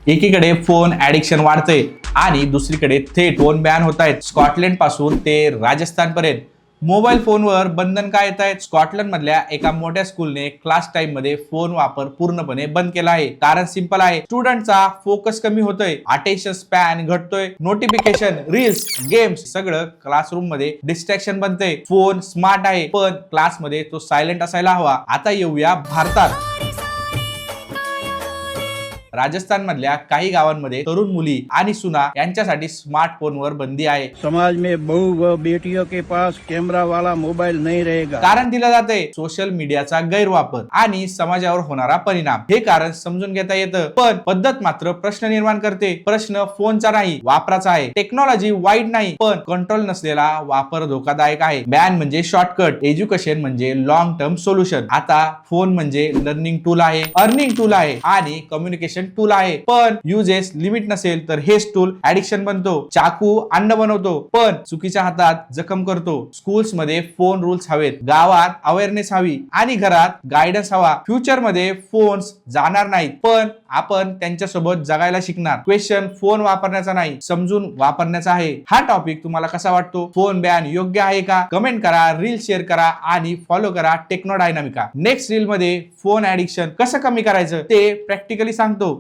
एकीकडे phone addiction वाढतंय आणि दुसरीकडे थेट फोन बॅन होत आहेत. स्कॉटलंड पासून ते राजस्थान पर्यंत मोबाईल फोनवर बंधन काय येत आहेत. स्कॉटलंड मधल्या एका मोठ्या स्कूलने क्लास टाइम मध्ये फोन वापर पूर्णपणे बंद केला आहे. कारण सिंपल आहे, स्टुडंटचा फोकस कमी होतोय, अटेन्शन स्पॅन घटतोय, नोटिफिकेशन, रील्स, गेम्स सगळं क्लासरूम मध्ये डिस्ट्रॅक्शन बनतंय. फोन स्मार्ट आहे पण क्लासमध्ये तो सायलेंट असायला हवा. आता येऊया भारतात. राजस्थान मधल्या काही गावांमध्ये तरुण मुली आणि सुना यांच्यासाठी स्मार्टफोनवर बंदी आहे. समाज में बहू व बेटियों के पास कैमरा वाला मोबाइल नहीं रहेगा. कारण दिलं जाते सोशल मीडियाचा गैरवापर आणि समाजावर होणारा परिणाम. हे कारण समजून घेता येतं, पण पद्धत मात्र प्रश्न निर्माण करते. प्रश्न फोनचा नाही, वापराचा आहे. टेक्नॉलॉजी वाईट नाही, पण कंट्रोल नसलेला वापर धोकादायक आहे. बॅन म्हणजे शॉर्टकट, एज्युकेशन म्हणजे लॉंग टर्म सोल्युशन. आता फोन म्हणजे लर्निंग टूल आहे, अर्निंग टूल आहे आणि कम्युनिकेशन टूल आहे. पण युजेस लिमिट नसेल तर हेच टूल ऍडिक्शन बनतो. चाकू अन्न बनवतो पण चुकीच्या हातात जखम करतो. स्कूल्स मध्ये फोन रूल्स हवेत, गावात अवेअरनेस हवी आणि घरात गायडन्स हवा. फ्युचर मध्ये फोन्स जाणार नाहीत, पण आपण त्यांच्यासोबत जगायला शिकणार. क्वेश्चन फोन वापरण्याचा नाही, समजून वापरण्याचा आहे. हा टॉपिक तुम्हाला कसा वाटतो? फोन बॅन योग्य आहे का? कमेंट करा, रील शेअर करा आणि फॉलो करा टेक्नो डायनामिका. नेक्स्ट रील मध्ये फोन ऍडिक्शन कसं कमी करायचं ते प्रॅक्टिकली सांगतो.